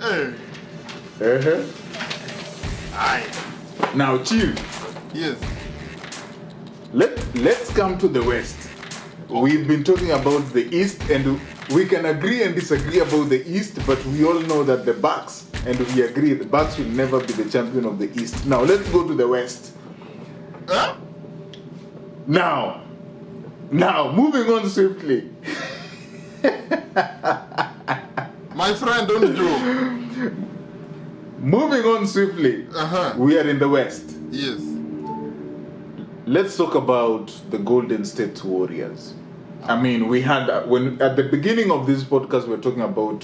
Uh-huh. Aye. Now, Chief, Yes. let's come to the West. We've been talking about the East, and we can agree and disagree about the East, but we all know that the Bucks, and we agree, the Bucks will never be the champion of the East. Now, let's go to the West. Huh? Now, moving on swiftly. My friend, don't joke. Moving on swiftly. Uh-huh. We are in the West. Yes. Let's talk about the Golden State Warriors. I mean, we had when at the beginning of this podcast we were talking about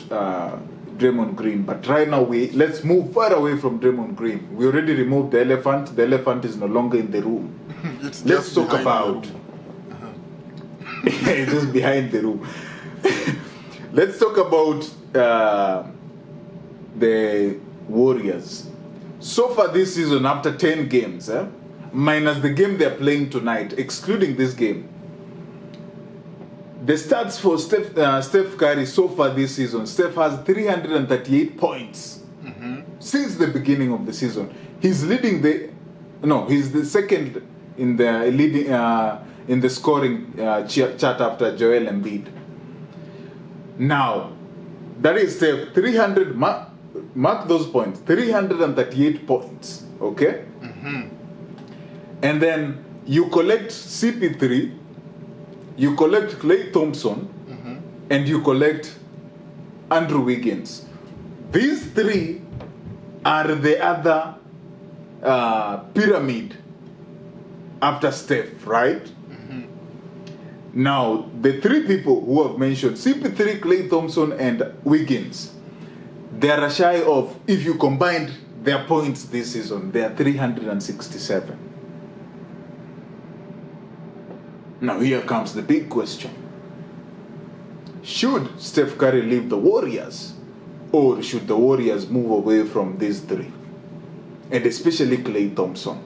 Draymond Green, but right now let's move far away from Draymond Green. We already removed the elephant. The elephant is no longer in the room. It's Let's just talk behind about. the room. It's just behind the room. Let's talk about the Warriors. So far this season, after 10 games, minus the game they're playing tonight, excluding this game, the stats for Steph Curry so far this season, Steph has 338 points since the beginning of the season. He's leading he's the second in the leading in the scoring chart after Joel Embiid. Now, that is Steph, 300, mark those points, 338 points, okay? And then you collect CP3, you collect Klay Thompson, and you collect Andrew Wiggins. These three are the other pyramid after Steph, right? Now, the three people who have mentioned, CP3, Klay Thompson, and Wiggins, they are shy of, if you combined their points this season, they are 367. Now, here comes the big question. Should Steph Curry leave the Warriors, or should the Warriors move away from these three? And especially Klay Thompson.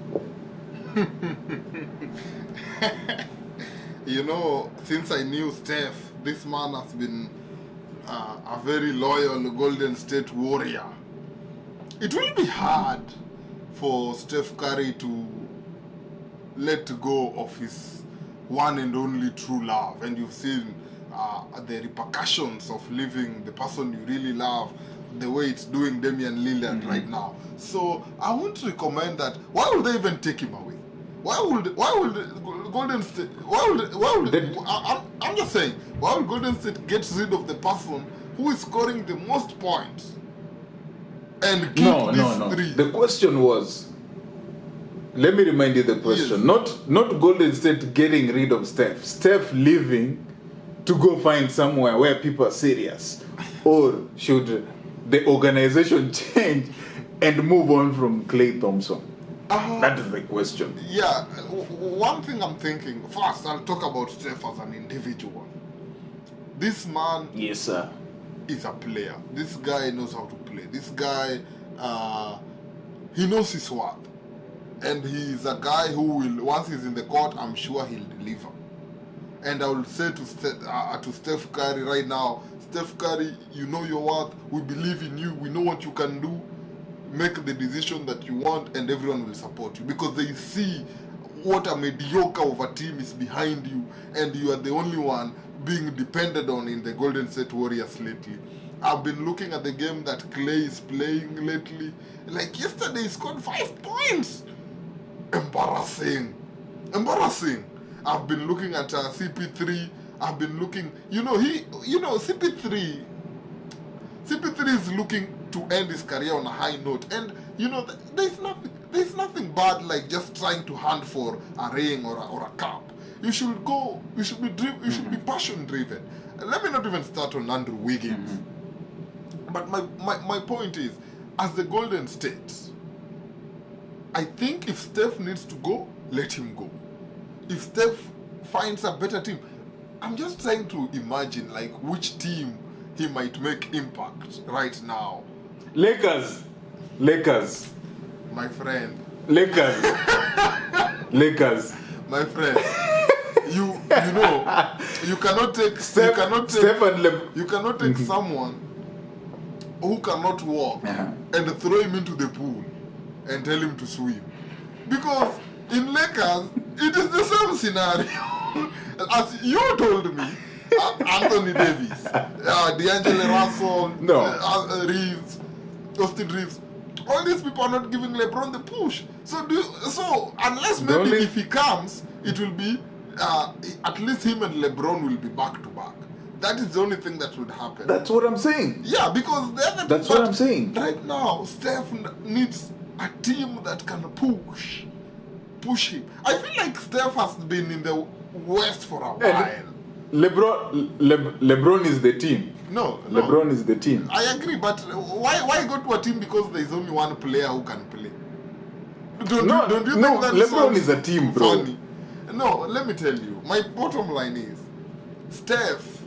You know, since I knew Steph, this man has been a very loyal Golden State Warrior. It will be hard for Steph Curry to let go of his one and only true love. And you've seen the repercussions of leaving the person you really love, the way it's doing Damian Lillard right now. So I won't recommend that. Why would they even take him away? Why would Golden State? I'm just saying. Why would Golden State get rid of the person who is scoring the most points and keep these three? The question was. Let me remind you the question. Yes. Not Golden State getting rid of Steph. Steph leaving to go find somewhere where people are serious, or should the organization change and move on from Klay Thompson? That is the question. Yeah, one thing I'm thinking, first I'll talk about Steph as an individual. This man Yes, sir. is a player. This guy knows how to play. This guy, he knows his worth. And he's a guy who will, once he's in the court, I'm sure he'll deliver. And I will say to Steph Curry right now, Steph Curry, you know your worth. We believe in you. We know what you can do. Make the decision that you want, and everyone will support you, because they see what a mediocre of a team is behind you, and you are the only one being depended on in the Golden State Warriors lately. I've been looking at the game that Klay is playing lately. Like yesterday, he scored 5 points. Embarrassing. I've been looking at CP3. I've been looking. CP3 is looking to end his career on a high note, and there's nothing bad like just trying to hunt for a ring or a cup. You should be passion driven. Let me not even start on Andrew Wiggins. But my point is, as the Golden State, I think if Steph needs to go, let him go. If Steph finds a better team, I'm just trying to imagine like which team he might make impact right now. Lakers. My friend. Lakers. My friend. You cannot take Steph and you cannot take someone who cannot walk and throw him into the pool and tell him to swim. Because in Lakers, it is the same scenario. As you told me, Anthony Davis, D'Angelo Russell, Reeves, Austin Reeves, all these people are not giving LeBron the push. So unless maybe if he comes, it will be at least him and LeBron will be back to back. That is the only thing that would happen. That's what I'm saying. Yeah, because that's what I'm saying. Right now, Steph needs a team that can push him. I feel like Steph has been in the West for a while. LeBron is the team. No, LeBron is the team. I agree, but why go to a team because there is only one player who can play? Don't you think that LeBron is a team, bro. Funny? No, let me tell you. My bottom line is, Steph,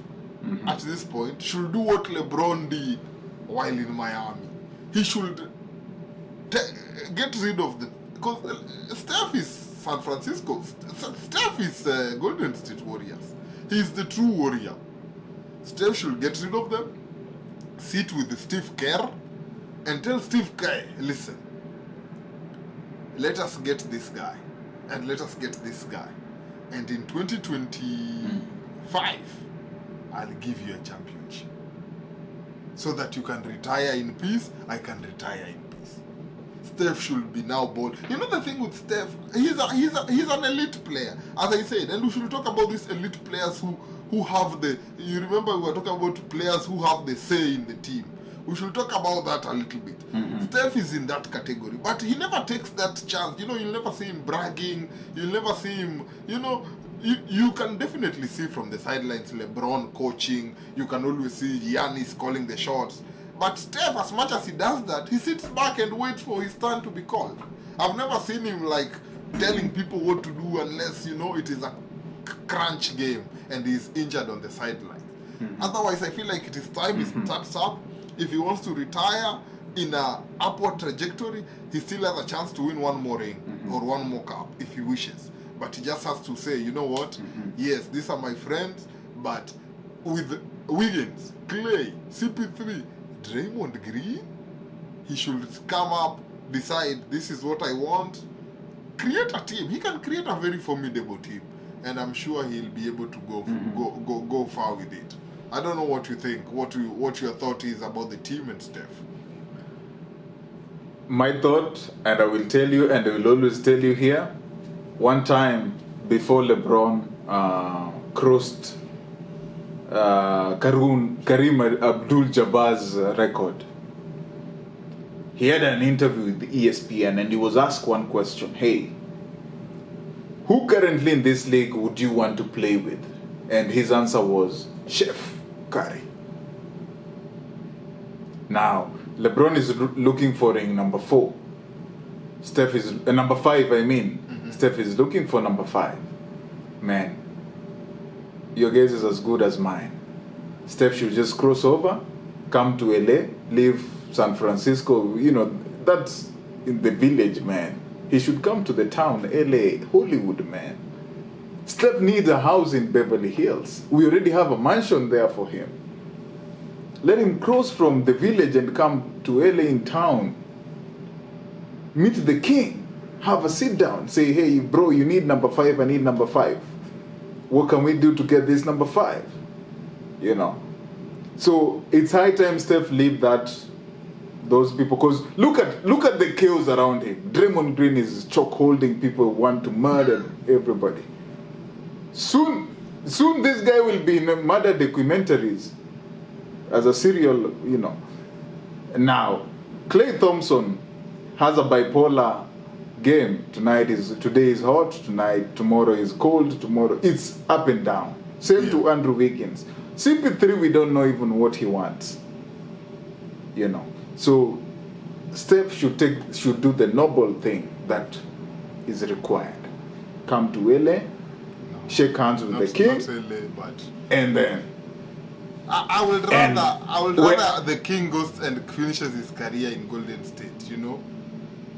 at this point, should do what LeBron did while in Miami. He should get rid of because Steph is San Francisco. Steph is Golden State Warriors. He's the true warrior. Steph should get rid of them, sit with Steve Kerr, and tell Steve Kerr, listen, let us get this guy, and let us get this guy. And in 2025, I'll give you a championship. So that you can retire in peace, I can retire in peace. Steph should be now bold. You know the thing with Steph, he's an elite player, as I said, and we should talk about these elite players who have you remember we were talking about players who have the say in the team. We should talk about that a little bit. Steph is in that category, but he never takes that chance. You know, you'll never see him bragging. You'll never see him, you can definitely see from the sidelines LeBron coaching. You can always see Giannis calling the shots. But Steph, as much as he does that, he sits back and waits for his turn to be called. I've never seen him like telling people what to do unless, it is a crunch game and he's injured on the sideline. Otherwise, I feel like it is time he starts up. If he wants to retire in a upward trajectory, he still has a chance to win one more ring or one more cup if he wishes. But he just has to say, you know what? Yes, these are my friends, but with Wiggins, Clay, CP3, Draymond Green, he should come up, decide this is what I want, create a team. He can create a very formidable team, and I'm sure he'll be able to go far with it. I don't know what you think, what your thought is about the team and Steph. My thought, and I will tell you, and I will always tell you here, one time before LeBron crossed Kareem Abdul-Jabbar's record, he had an interview with ESPN and he was asked one question. Hey, who currently in this league would you want to play with? And his answer was Chef Curry. Now, LeBron is looking for ring number 4. Steph is number 5, I mean. Steph is looking for number 5. Man, your guess is as good as mine. Steph should just cross over, come to LA, leave San Francisco. That's in the village, man. He should come to the town, LA, Hollywood, man. Steph needs a house in Beverly Hills. We already have a mansion there for him. Let him cross from the village and come to LA in town. Meet the king. Have a sit down. Say, hey, bro, you need number 5. I need number 5. What can we do to get this number 5? So it's high time Steph leave those people. Because look at the chaos around him. Draymond Green is choke holding people, want to murder everybody. Soon this guy will be in murder documentaries as a serial, Now, Klay Thompson has a bipolar game. Today is hot, tomorrow is cold, tomorrow it's up and down. Same to Andrew Wiggins. CP3, we don't know even what he wants. So Steph should do the noble thing that is required. Come to LA, shake hands with the king, not LA, but and then I would rather the king goes and finishes his career in Golden State,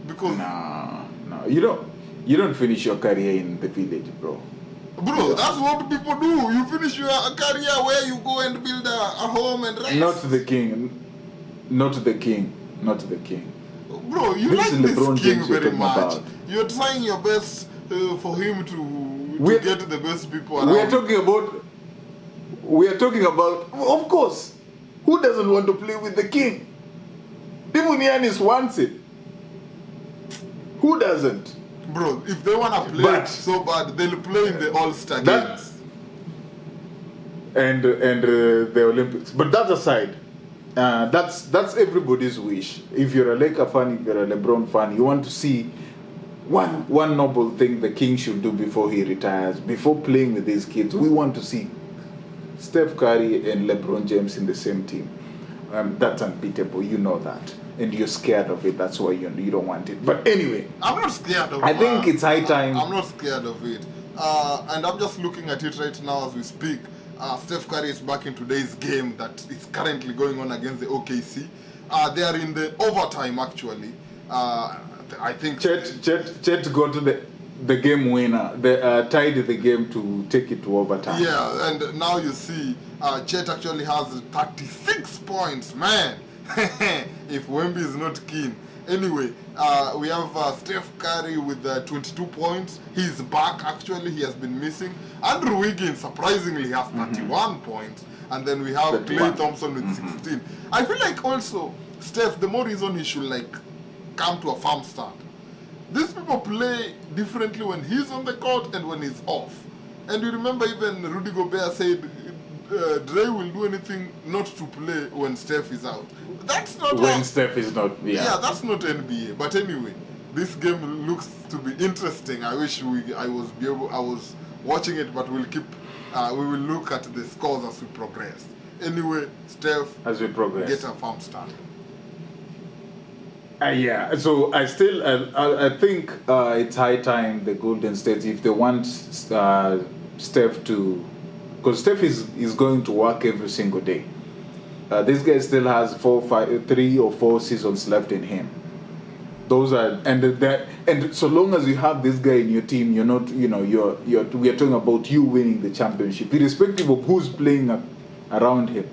because no, you don't finish your career in the village, bro. Bro, that's what people do. You finish your career where you go and build a home and rest. Not the king. Not the king. Not the king. Bro, you This like is this LeBron king James you're very talking much. about. You're trying your best for him to We're- get the best people around. We are talking about. Of course, who doesn't want to play with the king? Even Giannis wants it. Who doesn't? Bro, if they wanna play But- so bad, they'll play in the All-Star That- games. And the Olympics. But that aside, that's everybody's wish. If you're a Laker fan, if you're a LeBron fan, you want to see one noble thing the king should do before he retires, before playing with these kids. We want to see Steph Curry and LeBron James in the same team. That's unbeatable. You know that, and you're scared of it. That's why you don't want it. But anyway, I'm not scared of I think it's high time. I'm not scared of it. And I'm just looking at it right now as we speak. Steph Curry is back in today's game that is currently going on against the OKC. They are in the overtime, actually. I think... Chet got the game winner. They tied the game to take it to overtime. Yeah, and now you see Chet actually has 36 points, man. If Wemby is not keen. Anyway, we have Steph Curry with 22 points. He's back, actually. He has been missing. Andrew Wiggins, surprisingly, has 31 points. And then we have 31. Klay Thompson with 16. I feel like also, Steph, the more reason he should, like, come to a firm start. These people play differently when he's on the court and when he's off. And you remember even Rudy Gobert said, Dre will do anything not to play when Steph is out. That's not When Steph is not, yeah, that's not NBA. But anyway, this game looks to be interesting. I wish I was watching it, but we'll keep we will look at the scores as we progress. Anyway, Steph, as we progress. get a firm start. Yeah, so I think it's high time the Golden State, if they want Steph to, because Steph is going to work every single day. This guy still has 3 or 4 seasons left in him. Those are and so long as you have this guy in your team, you're not, we are talking about you winning the championship, irrespective of who's playing around him.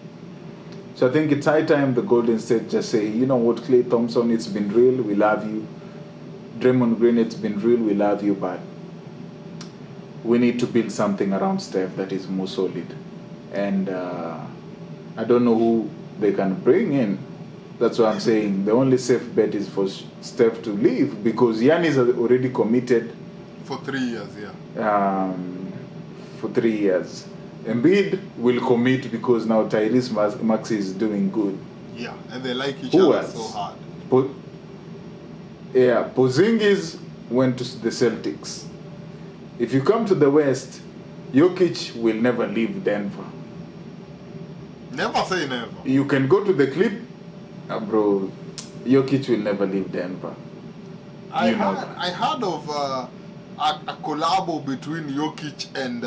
So I think it's high time the Golden State just say, you know what, Klay Thompson, it's been real, we love you. Draymond Green, it's been real, we love you, but we need to build something around Steph that is more solid. And I don't know who they can bring in. That's what I'm saying. The only safe bet is for Steph to leave, because Giannis is already committed. For 3 years, yeah. For 3 years. Embiid will commit because now Tyrese Maxey is doing good. Yeah, and they like each Who other else? so hard. Porzingis went to the Celtics. If you come to the West, Jokic will never leave Denver. Never say never. You can go to the Clip, bro. Jokic will never leave Denver. I heard of a collabo between Jokic and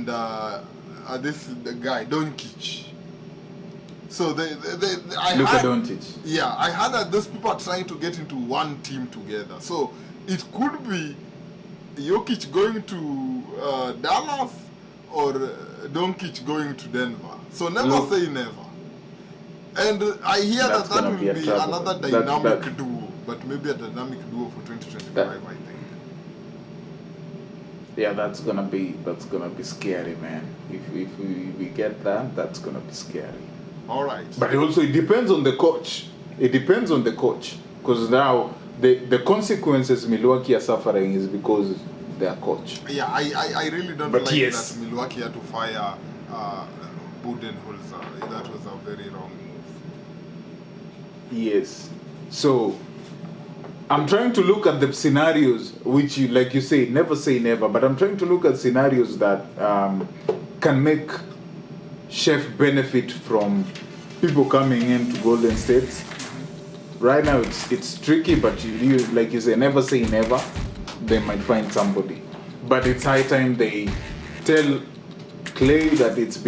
the guy Doncic. So Luka Doncic. Yeah, I heard that those people are trying to get into one team together. So it could be Jokic going to Dallas or Doncic going to Denver. So never say never. And I hear That's that gonna will be be a trouble. another dynamic duo, but maybe a dynamic duo for 2025, I think. Yeah, that's gonna be scary, man. If we get that, that's gonna be scary. All right. But also it depends on the coach. It depends on the coach, because now the consequences Milwaukee are suffering is because their coach. Yeah, I really don't But like yes. that Milwaukee had to fire Budenholzer. That was a very wrong move. Yes. So I'm trying to look at the scenarios which you, like you say, never say never, but I'm trying to look at scenarios that can make Chef benefit from people coming into Golden State. Right now it's tricky, but you like you say, never say never. They might find somebody. But it's high time they tell Klay that it's been